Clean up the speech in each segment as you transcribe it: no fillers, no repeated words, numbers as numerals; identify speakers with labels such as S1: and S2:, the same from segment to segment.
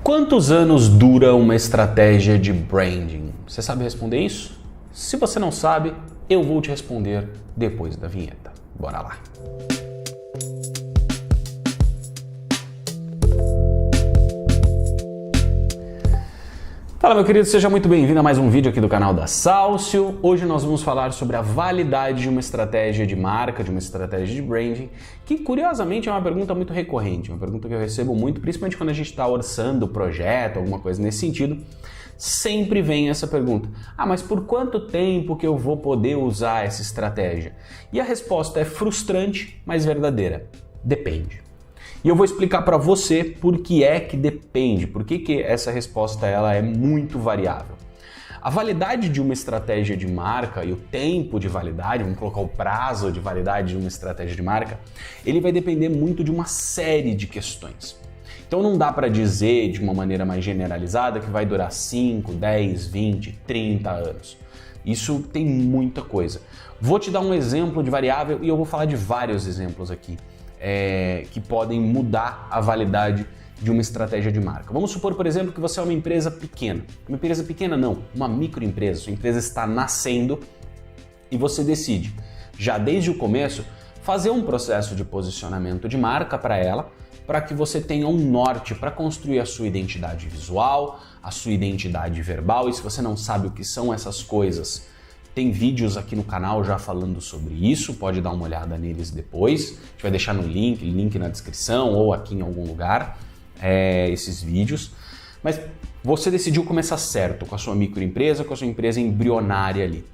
S1: Quantos anos dura uma estratégia de branding? Você sabe responder isso? Se você não sabe, eu vou te responder depois da vinheta. Bora lá! Fala, meu querido, seja muito bem-vindo a mais um vídeo aqui do canal da Salcio. Hoje nós vamos falar sobre a validade de uma estratégia de marca, de uma estratégia de branding, que curiosamente é uma pergunta muito recorrente, uma pergunta que eu recebo muito, principalmente quando a gente está orçando o projeto, alguma coisa nesse sentido. Sempre vem essa pergunta: mas por quanto tempo que eu vou poder usar essa estratégia? E a resposta é frustrante, mas verdadeira: depende. E eu vou explicar para você por que é que depende, por que essa resposta ela é muito variável. A validade de uma estratégia de marca e o tempo de validade, vamos colocar o prazo de validade de uma estratégia de marca, ele vai depender muito de uma série de questões. Então não dá para dizer de uma maneira mais generalizada que vai durar 5, 10, 20, 30 anos. Isso tem muita coisa. Vou te dar um exemplo de variável e eu vou falar de vários exemplos aqui. Que podem mudar a validade de uma estratégia de marca. Vamos supor, por exemplo, que você é uma empresa pequena. Uma empresa pequena não, uma microempresa. Sua empresa está nascendo e você decide, já desde o começo, fazer um processo de posicionamento de marca para ela, para que você tenha um norte para construir a sua identidade visual, a sua identidade verbal. E se você não sabe o que são essas coisas, tem vídeos aqui no canal já falando sobre isso, pode dar uma olhada neles depois. A gente vai deixar no link na descrição ou aqui em algum lugar, esses vídeos. Mas você decidiu começar certo com a sua microempresa, com a sua empresa embrionária ali.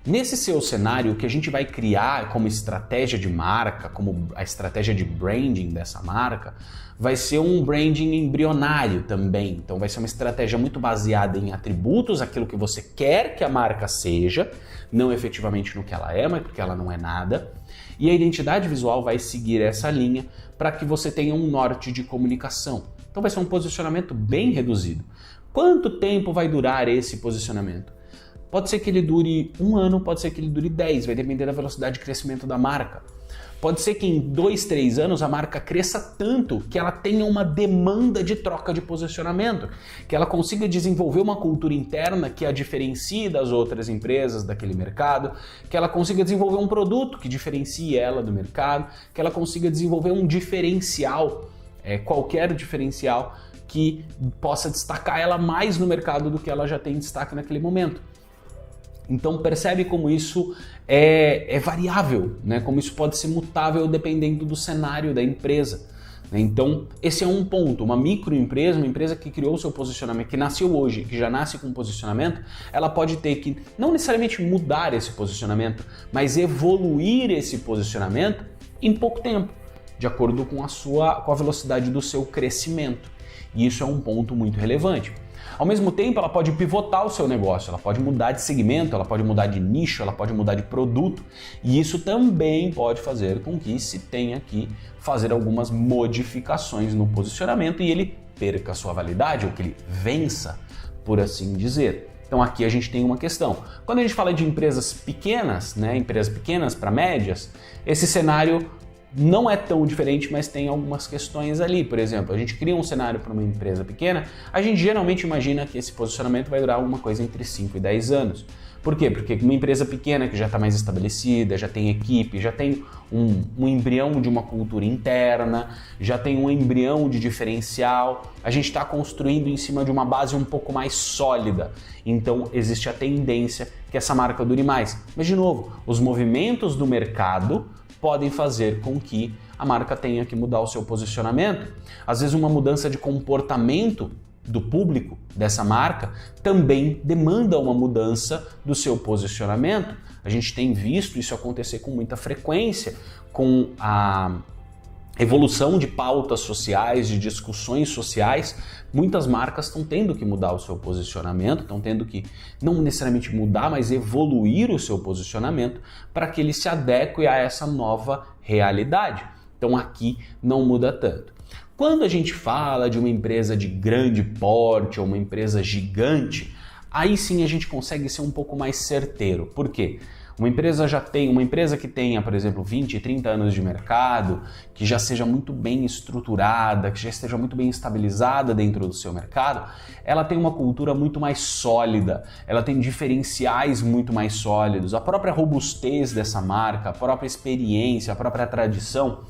S1: Nesse seu cenário, o que a gente vai criar como estratégia de marca, como a estratégia de branding dessa marca, vai ser um branding embrionário também. Então vai ser uma estratégia muito baseada em atributos, aquilo que você quer que a marca seja, não efetivamente no que ela é, mas porque ela não é nada. E a identidade visual vai seguir essa linha para que você tenha um norte de comunicação. Então vai ser um posicionamento bem reduzido. Quanto tempo vai durar esse posicionamento? Pode ser que ele dure 1 ano, pode ser que ele dure 10, vai depender da velocidade de crescimento da marca. Pode ser que em 2, 3 anos a marca cresça tanto que ela tenha uma demanda de troca de posicionamento, que ela consiga desenvolver uma cultura interna que a diferencie das outras empresas daquele mercado, que ela consiga desenvolver um produto que diferencie ela do mercado, que ela consiga desenvolver um diferencial, qualquer diferencial que possa destacar ela mais no mercado do que ela já tem destaque naquele momento. Então percebe como isso é variável, né? Como isso pode ser mutável dependendo do cenário da empresa. Então esse é um ponto. Uma microempresa, uma empresa que criou o seu posicionamento, que nasceu hoje, que já nasce com posicionamento, ela pode ter que não necessariamente mudar esse posicionamento, mas evoluir esse posicionamento em pouco tempo, de acordo com a velocidade do seu crescimento. E isso é um ponto muito relevante. Ao mesmo tempo, ela pode pivotar o seu negócio, ela pode mudar de segmento, ela pode mudar de nicho, ela pode mudar de produto, e isso também pode fazer com que se tenha que fazer algumas modificações no posicionamento e ele perca a sua validade, ou que ele vença, por assim dizer. Então aqui a gente tem uma questão. Quando a gente fala de empresas pequenas, empresas pequenas para médias, esse cenário não é tão diferente, mas tem algumas questões ali. Por exemplo, a gente cria um cenário para uma empresa pequena, a gente geralmente imagina que esse posicionamento vai durar alguma coisa entre 5 e 10 anos. Por quê? Porque uma empresa pequena que já está mais estabelecida, já tem equipe, já tem um embrião de uma cultura interna, já tem um embrião de diferencial, a gente está construindo em cima de uma base um pouco mais sólida. Então existe a tendência que essa marca dure mais. Mas de novo, os movimentos do mercado podem fazer com que a marca tenha que mudar o seu posicionamento. Às vezes uma mudança de comportamento do público dessa marca também demanda uma mudança do seu posicionamento. A gente tem visto isso acontecer com muita frequência, com a evolução de pautas sociais, de discussões sociais. Muitas marcas estão tendo que mudar o seu posicionamento, estão tendo que não necessariamente mudar, mas evoluir o seu posicionamento para que ele se adeque a essa nova realidade. Então aqui não muda tanto. Quando a gente fala de uma empresa de grande porte ou uma empresa gigante, aí sim a gente consegue ser um pouco mais certeiro. Por quê? Uma empresa que tenha, por exemplo, 20, 30 anos de mercado, que já seja muito bem estruturada, que já esteja muito bem estabilizada dentro do seu mercado, ela tem uma cultura muito mais sólida, ela tem diferenciais muito mais sólidos, a própria robustez dessa marca, a própria experiência, a própria tradição,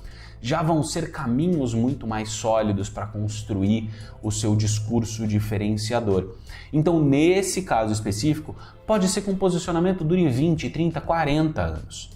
S1: já vão ser caminhos muito mais sólidos para construir o seu discurso diferenciador. Então, nesse caso específico, pode ser que um posicionamento dure 20, 30, 40 anos.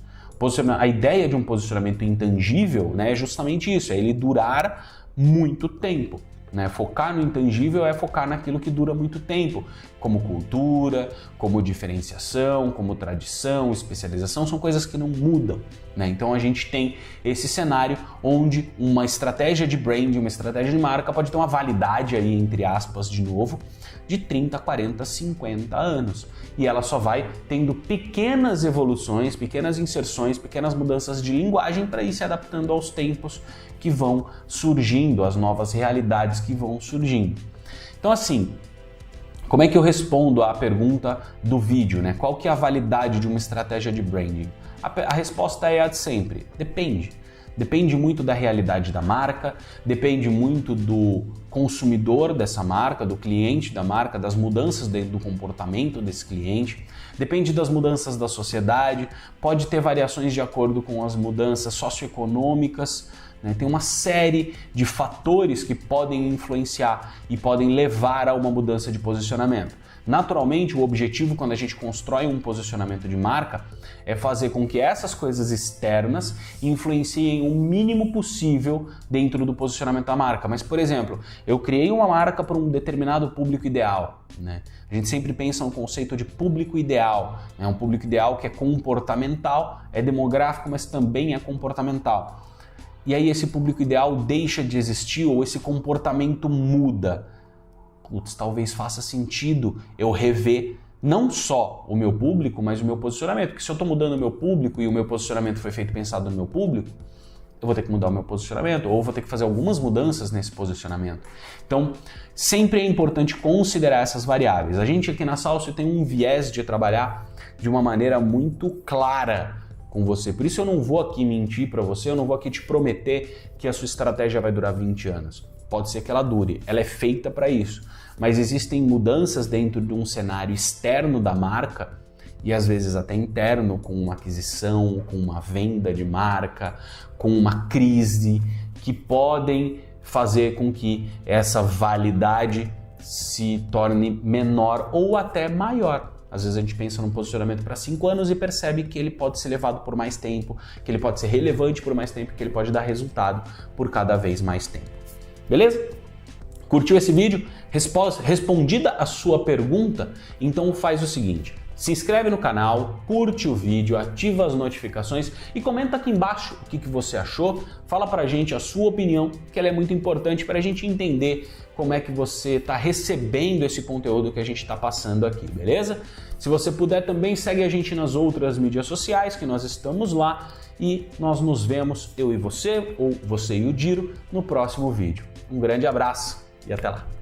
S1: A ideia de um posicionamento intangível, né, é justamente isso, é ele durar muito tempo. Né? Focar no intangível é focar naquilo que dura muito tempo, como cultura, como diferenciação, como tradição, especialização, são coisas que não mudam. Né? Então a gente tem esse cenário onde uma estratégia de brand, uma estratégia de marca pode ter uma validade aí, entre aspas, de novo, de 30, 40, 50 anos. E ela só vai tendo pequenas evoluções, pequenas inserções, pequenas mudanças de linguagem para ir se adaptando aos tempos que vão surgindo, as novas realidades que vão surgindo. Então assim, como é que eu respondo à pergunta do vídeo, né? Qual que é a validade de uma estratégia de branding? A resposta é a de sempre, depende. Depende muito da realidade da marca, depende muito do consumidor dessa marca, do cliente da marca, das mudanças do comportamento desse cliente, depende das mudanças da sociedade, pode ter variações de acordo com as mudanças socioeconômicas, né? Tem uma série de fatores que podem influenciar e podem levar a uma mudança de posicionamento. Naturalmente, o objetivo quando a gente constrói um posicionamento de marca é fazer com que essas coisas externas influenciem o mínimo possível dentro do posicionamento da marca. Mas, por exemplo, eu criei uma marca para um determinado público ideal. Né? A gente sempre pensa no conceito de público ideal. É um público ideal que é comportamental, é demográfico, mas também é comportamental. E aí esse público ideal deixa de existir ou esse comportamento muda. Putz, talvez faça sentido eu rever não só o meu público, mas o meu posicionamento. Porque se eu estou mudando o meu público e o meu posicionamento foi feito pensado no meu público, eu vou ter que mudar o meu posicionamento ou vou ter que fazer algumas mudanças nesse posicionamento. Então, sempre é importante considerar essas variáveis. A gente aqui na Salcio tem um viés de trabalhar de uma maneira muito clara com você. Por isso eu não vou aqui mentir para você, eu não vou aqui te prometer que a sua estratégia vai durar 20 anos. Pode ser que ela dure, ela é feita para isso. Mas existem mudanças dentro de um cenário externo da marca e às vezes até interno, com uma aquisição, com uma venda de marca, com uma crise, que podem fazer com que essa validade se torne menor ou até maior. Às vezes a gente pensa num posicionamento para 5 anos e percebe que ele pode ser levado por mais tempo, que ele pode ser relevante por mais tempo, que ele pode dar resultado por cada vez mais tempo. Beleza? Curtiu esse vídeo? Respondida a sua pergunta, então faz o seguinte: se inscreve no canal, curte o vídeo, ativa as notificações e comenta aqui embaixo o que você achou. Fala pra gente a sua opinião, que ela é muito importante para a gente entender como é que você está recebendo esse conteúdo que a gente está passando aqui, beleza? Se você puder também, segue a gente nas outras mídias sociais, que nós estamos lá, e nós nos vemos, eu e você, ou você e o Diro, no próximo vídeo. Um grande abraço e até lá!